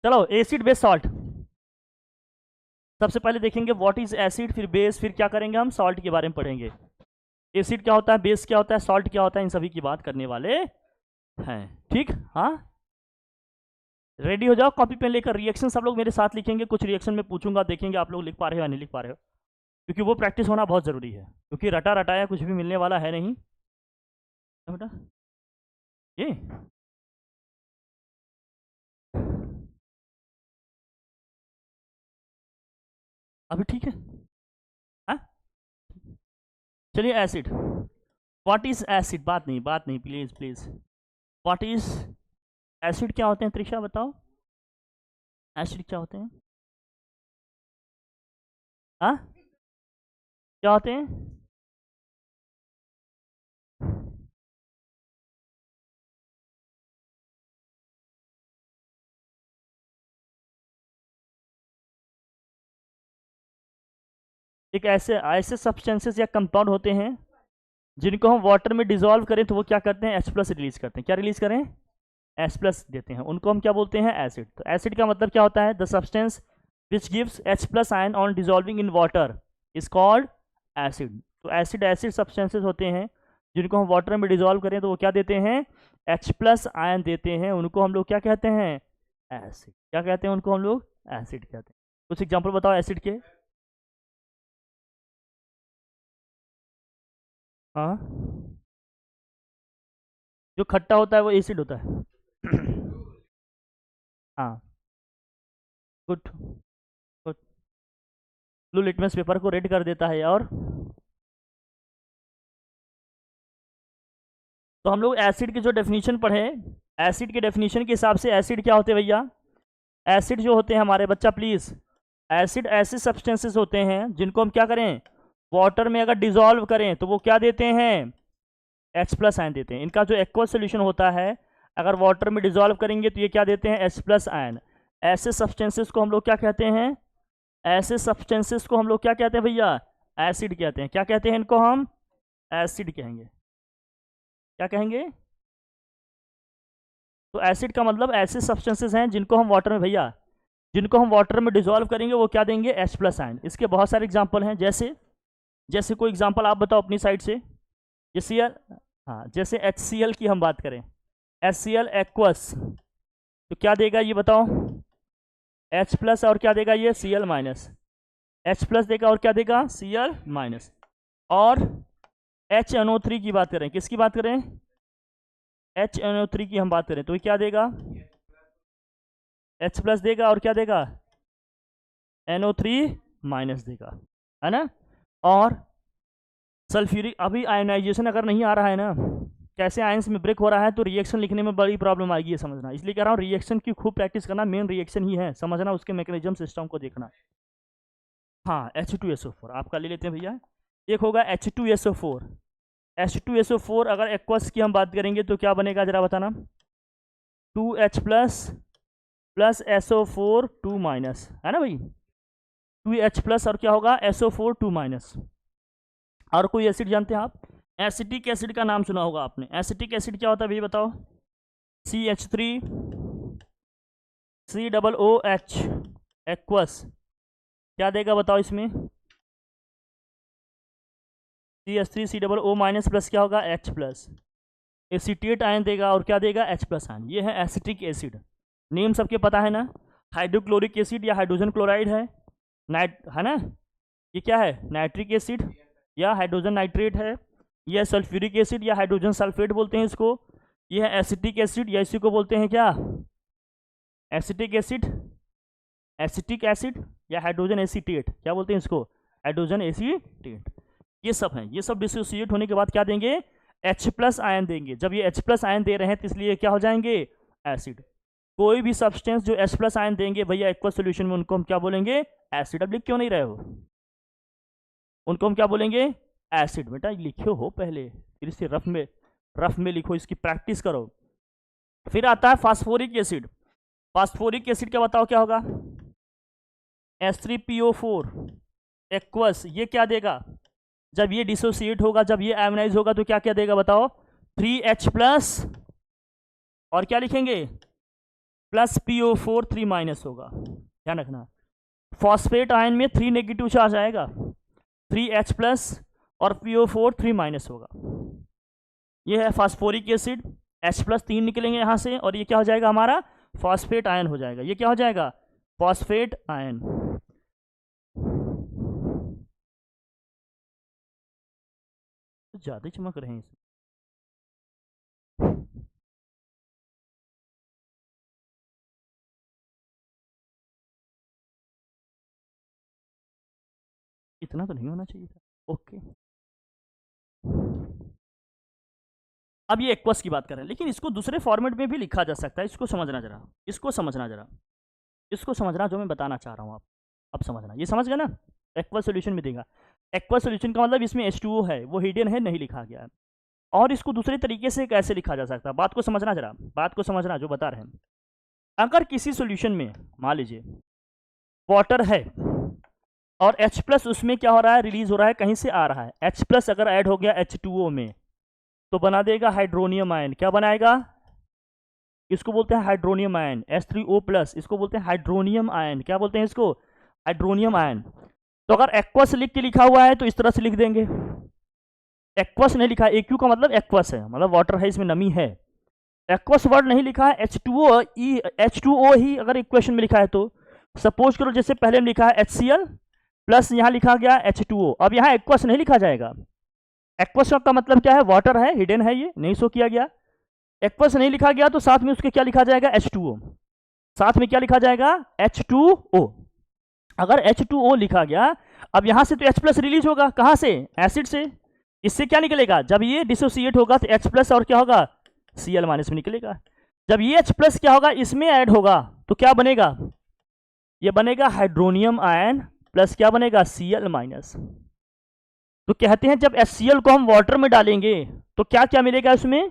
चलो acid base salt. सबसे पहले देखेंगे व्हाट इज एसिड, फिर बेस, फिर क्या करेंगे हम सॉल्ट के बारे में पढ़ेंगे। एसिड क्या होता है, बेस क्या होता है, सॉल्ट क्या होता है, इन सभी की बात करने वाले हैं। ठीक, हाँ रेडी हो जाओ कॉपी पेन लेकर। रिएक्शन सब लोग मेरे साथ लिखेंगे, कुछ रिएक्शन में पूछूंगा, देखेंगे आप लोग लिख पा रहे हो या नहीं लिख पा रहे हो, क्योंकि वो प्रैक्टिस होना बहुत ज़रूरी है, क्योंकि रटा रटाया कुछ भी मिलने वाला है नहीं। बेटा ये अभी ठीक है। हाँ चलिए एसिड, व्हाट इज एसिड, बात नहीं please please. What is acid, क्या होते हैं त्रिशा बताओ, एसिड क्या होते हैं। हाँ क्या होते हैं। एक ऐसे ऐसे सब्सटेंसेस या कंपाउंड होते हैं जिनको हम वाटर में डिजोल्व करें तो वो क्या करते हैं, H प्लस रिलीज करते हैं। क्या रिलीज करें, H प्लस देते हैं, उनको हम क्या बोलते हैं, एसिड। तो एसिड का मतलब क्या होता है, the substance which gives H plus ion on dissolving in water is called acid. तो एसिड ऐसे सब्सटेंसेस होते हैं जिनको हम वाटर में डिजोल्व करें तो वो क्या देते हैं, H प्लस आयन देते हैं, उनको हम लोग क्या कहते हैं, एसिड। क्या कहते हैं उनको हम लोग, एसिड कहते हैं। कुछ एग्जाम्पल बताओ एसिड के। हाँ जो खट्टा होता है वो एसिड होता है। हाँ good good. Blue litmus paper को रेड कर देता है। और तो हम लोग एसिड की जो डेफिनेशन पढ़े, एसिड के डेफिनेशन के हिसाब से एसिड क्या होते हैं भैया, एसिड जो होते हैं हमारे बच्चा प्लीज, एसिड ऐसे सब्सटेंसेस होते हैं जिनको हम क्या करें, वाटर में अगर डिजोल्व करें तो वो क्या देते हैं, H प्लस आयन देते हैं। इनका जो एक्वस सोल्यूशन होता है अगर वाटर में डिजोल्व करेंगे तो ये क्या देते हैं, H प्लस आयन। ऐसे सब्सटेंसेस को हम लोग क्या कहते हैं, ऐसे सब्सटेंसेस को हम लोग क्या कहते हैं भैया, एसिड कहते हैं। क्या कहते हैं इनको हम, एसिड कहेंगे। क्या कहेंगे, तो एसिड का मतलब ऐसे सब्सटेंसेस हैं जिनको हम वाटर में भैया, जिनको हम वाटर में डिजोल्व करेंगे वो क्या देंगे, H प्लस आयन। इसके बहुत सारे एग्जाम्पल हैं, जैसे जैसे कोई एग्जाम्पल आप बताओ अपनी साइड से। जैसे हाँ जैसे HCl की हम बात करें, HCl एक्वस, तो क्या देगा ये बताओ, H प्लस और क्या देगा ये, Cl माइनस। H प्लस देगा और क्या देगा, Cl माइनस। और HNO3 की बात करें, किसकी बात करें, HNO3 की हम बात करें तो ये क्या देगा, H प्लस देगा और क्या देगा, NO3 माइनस देगा, है ना। और सल्फ्यूरिक, अभी आयनाइजेशन अगर नहीं आ रहा है ना, कैसे आयंस में ब्रेक हो रहा है तो रिएक्शन लिखने में बड़ी प्रॉब्लम आएगी, ये समझना। इसलिए कह रहा हूँ रिएक्शन की खूब प्रैक्टिस करना, मेन रिएक्शन ही है, समझना उसके मैकेनिज्म सिस्टम को देखना। हाँ H2SO4 आपका ले लेते हैं भैया। एक होगा H2SO4। H2SO4 अगर एक्वस की हम बात करेंगे तो क्या बनेगा जरा बताना, 2H plus plus SO4 2 minus, है ना भाई, 2H प्लस और क्या होगा SO4 2 माइनस। और कोई एसिड जानते हैं आप, एसिटिक एसिड का नाम सुना होगा आपने। एसिटिक एसिड क्या होता है भैया बताओ, CH3 COOH एक्वस, क्या देगा बताओ इसमें, CH3 COO माइनस प्लस क्या होगा H प्लस, एसिटेट आयन देगा और क्या देगा H प्लस आयन। ये है एसिटिक एसिड। नेम सबके पता है ना, हाइड्रोक्लोरिक एसिड या हाइड्रोजन क्लोराइड है, है ना। ये क्या है, नाइट्रिक एसिड या हाइड्रोजन नाइट्रेट है, यह सल्फ्यूरिक एसिड या हाइड्रोजन सल्फेट बोलते हैं इसको। यह है एसिटिक एसिड या इसी को बोलते हैं क्या, एसिटिक एसिड, एसिटिक एसिड या हाइड्रोजन एसीटेट, क्या बोलते हैं इसको, हाइड्रोजन एसीटेट। ये सब हैं, ये सब डिसोसिएट होने के बाद क्या देंगे, H प्लस आयन देंगे। जब ये H प्लस आयन दे रहे हैं तो इसलिए क्या हो जाएंगे, एसिड। कोई भी सब्सटेंस जो H प्लस आयन देंगे भैया एक्वस सोल्यूशन में, उनको हम क्या बोलेंगे, एसिड। अब लिख क्यों नहीं रहे हो, उनको हम क्या बोलेंगे, एसिड। बेटा लिखे हो पहले, फिर इसे रफ में लिखो, इसकी प्रैक्टिस करो। फिर आता है फास्फोरिक एसिड। फास्फोरिक एसिड क्या बताओ क्या होगा, H3PO4 एक्वस। ये क्या देगा, जब ये डिसोसिएट होगा, जब ये आयोनाइज होगा तो क्या क्या देगा बताओ, 3H प्लस और क्या लिखेंगे, प्लस PO4 3 माइनस होगा, ध्यान रखना। फॉस्फेट आयन में 3 नेगेटिव चार्ज आएगा, 3H प्लस और PO4 3 माइनस होगा। ये है फास्फोरिक एसिड, H प्लस 3 निकलेंगे यहाँ से और ये क्या हो जाएगा हमारा फॉस्फेट आयन हो जाएगा। ये क्या हो जाएगा फॉस्फेट आयन। ज़्यादा चमक रहे हैं इसमें। इतना तो नहीं होना चाहिए था। ओके, अब ये एक्वस की बात कर रहे हैं, लेकिन इसको दूसरे फॉर्मेट में भी लिखा जा सकता है। इसको समझना जरा, इसको समझना जरा, इसको समझना जो मैं बताना चाह रहा हूँ आप अब समझना। ये समझ गए ना, एक्वस सोल्यूशन में देगा। एक्वस सोल्यूशन का मतलब इसमें H2O है, वो हिडन है, नहीं लिखा गया है। और इसको दूसरे तरीके से कैसे लिखा जा सकता है, बात को समझना जरा, बात को समझना जो बता रहे हैं। अगर किसी सोल्यूशन में मान लीजिए वाटर है और H प्लस उसमें क्या हो रहा है रिलीज हो रहा है, कहीं से आ रहा है। H प्लस अगर ऐड हो गया H2O में तो बना देगा हाइड्रोनियम आयन। क्या बनाएगा, इसको बोलते हैं हाइड्रोनियम आयन। H3O प्लस इसको बोलते हैं हाइड्रोनियम आयन। क्या बोलते हैं इसको, हाइड्रोनियम आयन। तो अगर एक्वस लिख के लिखा हुआ है तो इस तरह से लिख देंगे। एक्वस नहीं लिखा है, AQ का मतलब एक्वस है, मतलब वाटर है, इसमें नमी है। एक्वस वर्ड नहीं लिखा है, H2O ही अगर इक्वेशन में लिखा है तो सपोज करो जैसे पहले में लिखा है HCl प्लस यहाँ लिखा गया H2O। अब यहाँ एक्वस नहीं लिखा जाएगा। एक्वस का मतलब क्या है, वाटर है, हिडन है, ये नहीं शो किया गया। एक्वस नहीं लिखा गया तो साथ में उसके क्या लिखा जाएगा H2O। साथ में क्या लिखा जाएगा H2O। अगर H2O लिखा गया, अब यहां से तो H प्लस रिलीज होगा, कहां से, एसिड से। इससे क्या निकलेगा, जब ये डिसोसिएट होगा तो H प्लस और क्या होगा Cl माइनस में निकलेगा। जब ये H प्लस क्या होगा इसमें ऐड होगा तो क्या बनेगा, ये बनेगा हाइड्रोनियम आयन प्लस क्या बनेगा Cl माइनस। तो कहते हैं जब HCl को हम वाटर में डालेंगे तो क्या क्या मिलेगा उसमें,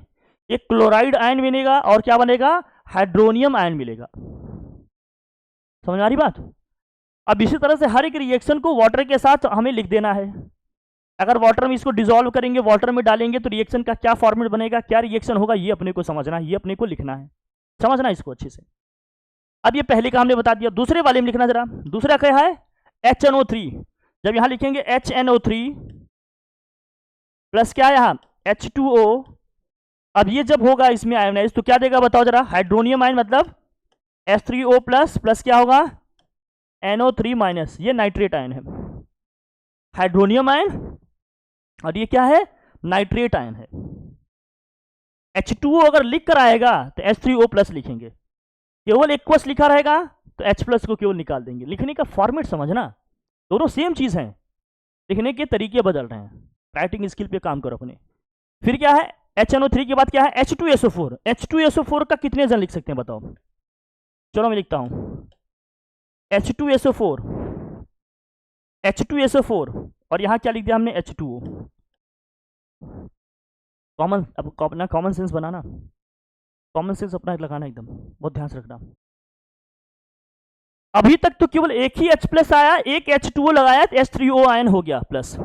एक क्लोराइड आयन मिलेगा और क्या बनेगा हाइड्रोनियम आयन मिलेगा। समझ आ रही बात। अब इसी तरह से हर एक रिएक्शन को वाटर के साथ हमें लिख देना है। अगर वाटर में इसको डिसॉल्व करेंगे, वाटर में डालेंगे तो रिएक्शन का क्या फॉर्मेट बनेगा, क्या रिएक्शन होगा, ये अपने को समझना है, ये अपने को लिखना है। समझना इसको अच्छे से। अब ये पहले का हमने बता दिया, दूसरे वाले में लिखना जरा। दूसरा क्या है HNO3। जब यहां लिखेंगे HNO3 प्लस क्या है यहाँ H2O। अब ये जब होगा इसमें आयोनाइज तो क्या देगा बताओ जरा, हाइड्रोनियम आयन मतलब H3O प्लस प्लस क्या होगा NO3 माइनस, ये नाइट्रेट आयन है, हाइड्रोनियम आयन, और ये क्या है नाइट्रेट आयन है। H2O अगर लिख कर आएगा तो H3O प्लस लिखेंगे, केवल एक्वस लिखा रहेगा तो H प्लस को केवल निकाल देंगे। लिखने का फॉर्मेट समझना, दोनों सेम चीज है, लिखने के तरीके बदल रहे हैं। राइटिंग स्किल पे काम करो अपने। फिर क्या है HNO3 के बाद क्या है H2SO4। H2SO4 का कितने जन लिख सकते हैं बताओ, चलो मैं लिखता हूं H2SO4 H2SO4 और यहां क्या लिख दिया हमने H2O। कॉमन, अब अपना कॉमन सेंस बनाना, कॉमन सेंस अपना लगाना एकदम, बहुत ध्यान से रखना। अभी तक तो केवल एक ही H प्लस आया, एक H2O लगाया तो H3O आयन हो गया प्लस,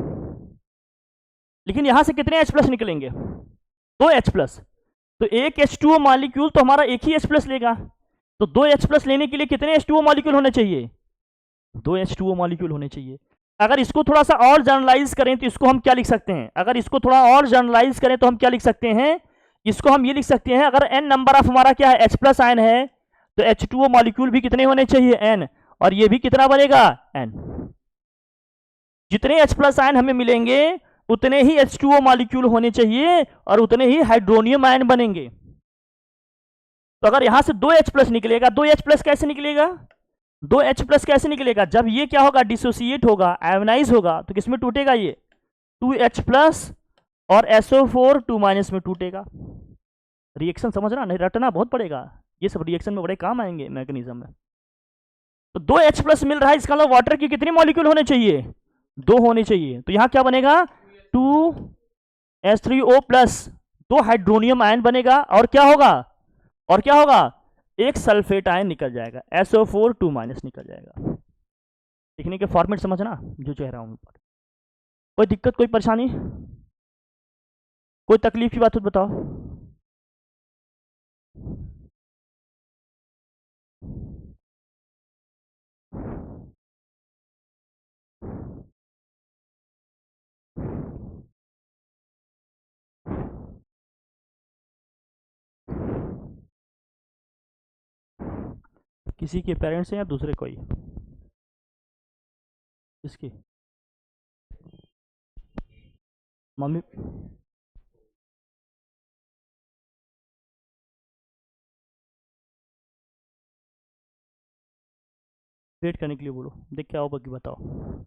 लेकिन यहां से कितने H प्लस निकलेंगे, 2 H प्लस। तो एक H2O मॉलिक्यूल तो हमारा एक ही H प्लस लेगा, तो 2 H प्लस लेने के लिए कितने H2O मॉलिक्यूल होने चाहिए, 2 H2O मॉलिक्यूल होने चाहिए। अगर इसको थोड़ा सा और जर्नलाइज करें तो इसको हम क्या लिख सकते हैं, अगर इसको थोड़ा और जर्नलाइज करें तो हम क्या लिख सकते हैं, इसको हम ये लिख सकते हैं, अगर n नंबर ऑफ हमारा क्या है H प्लस आयन है तो H2O मॉलिक्यूल भी कितने होने चाहिए n, और ये भी कितना बनेगा n। जितने H प्लस आयन हमें मिलेंगे उतने ही H2O मॉलिक्यूल होने चाहिए और उतने ही हाइड्रोनियम आयन बनेंगे। तो अगर यहां से 2 H प्लस निकलेगा, 2 H प्लस कैसे निकलेगा, 2 H प्लस कैसे निकलेगा, जब ये क्या होगा डिसोसिएट होगा, आयोनाइज होगा तो किसमें टूटेगा, ये 2H प्लस और SO4 2 माइनस में टूटेगा। रिएक्शन समझना, नहीं रटना बहुत पड़ेगा, ये सब रिएक्शन में बड़े काम आएंगे मैकेनिज्म में। तो 2 H प्लस मिल रहा है, इसका मतलब वाटर की कितनी मॉलिक्यूल होने चाहिए, 2 होने चाहिए। तो यहां क्या बनेगा 2H3O प्लस 2 हाइड्रोनियम आयन बनेगा, और क्या होगा, और क्या होगा एक सल्फेट आयन निकल जाएगा, SO4 2 माइनस निकल जाएगा। लिखने के फॉर्मेट समझना जो कह रहा हूं। कोई दिक्कत, कोई परेशानी, कोई तकलीफ की बात हो तो बताओ। किसी के पेरेंट्स हैं या दूसरे कोई? किसके? मम्मी? वेट करने के लिए बोलो, देख क्या हो बाकी बताओ।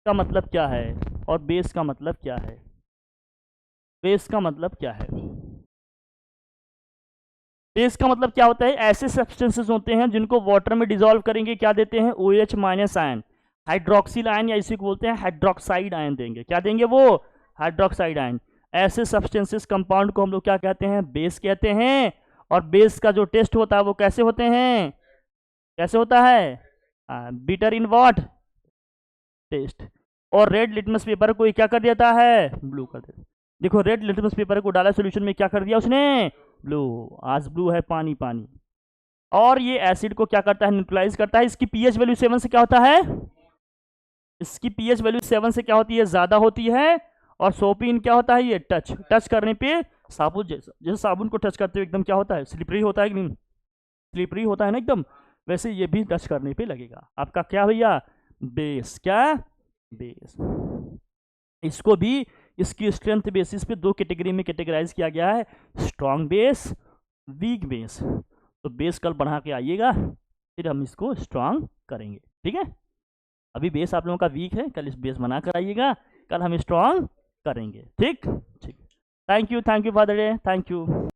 का मतलब क्या है और बेस का मतलब क्या है? बेस का मतलब क्या है? बेस का मतलब क्या होता है? ऐसे सब्सटेंसेस होते हैं जिनको वाटर में डिसॉल्व करेंगे, क्या देते हैं? OH minus ion, hydroxyl ion, या इसी को बोलते हैं हाइड्रोक्साइड आयन देंगे। क्या देंगे वो? Hydroxide ion. ऐसे सब्सटेंसेस कंपाउंड को हम लोग क्या कहते हैं? बेस कहते हैं। और बेस का जो टेस्ट होता है वो कैसे होते हैं? कैसे होता है? Bitter in what? टेस्ट। और रेड लिटमस पेपर को क्या कर देता है? ब्लू कर देता है। देखो, रेड लिटमस पेपर को डाला सोल्यूशन में, क्या कर दिया उसने? ब्लू। आज ब्लू है पानी पानी। और ये एसिड को क्या करता है? न्यूट्रलाइज करता है। इसकी पीएच वैल्यू 7 से क्या होता है? इसकी पीएच वैल्यू 7 से क्या होती है? ज्यादा होती है। और सोपिन क्या होता है? ये टच टच करने पे साबुन जैसा, जैसे साबुन को टच करते हुए एकदम क्या होता है? स्लिपरी होता है कि नहीं? स्लिपरी होता है ना एकदम, वैसे ये भी टच करने पे लगेगा। आपका क्या भैया? बेस। क्या? बेस। इसको भी इसकी स्ट्रेंथ बेसिस पे दो कैटेगरी में कैटेगराइज किया गया है, स्ट्रॉन्ग बेस, वीक बेस। तो बेस कल बढ़ा के आइएगा, फिर हम इसको स्ट्रॉन्ग करेंगे, ठीक है? अभी बेस आप लोगों का वीक है, कल इस बेस बना कर आइएगा, कल हम स्ट्रॉन्ग करेंगे। ठीक ठीक। Thank you for the day. Thank you.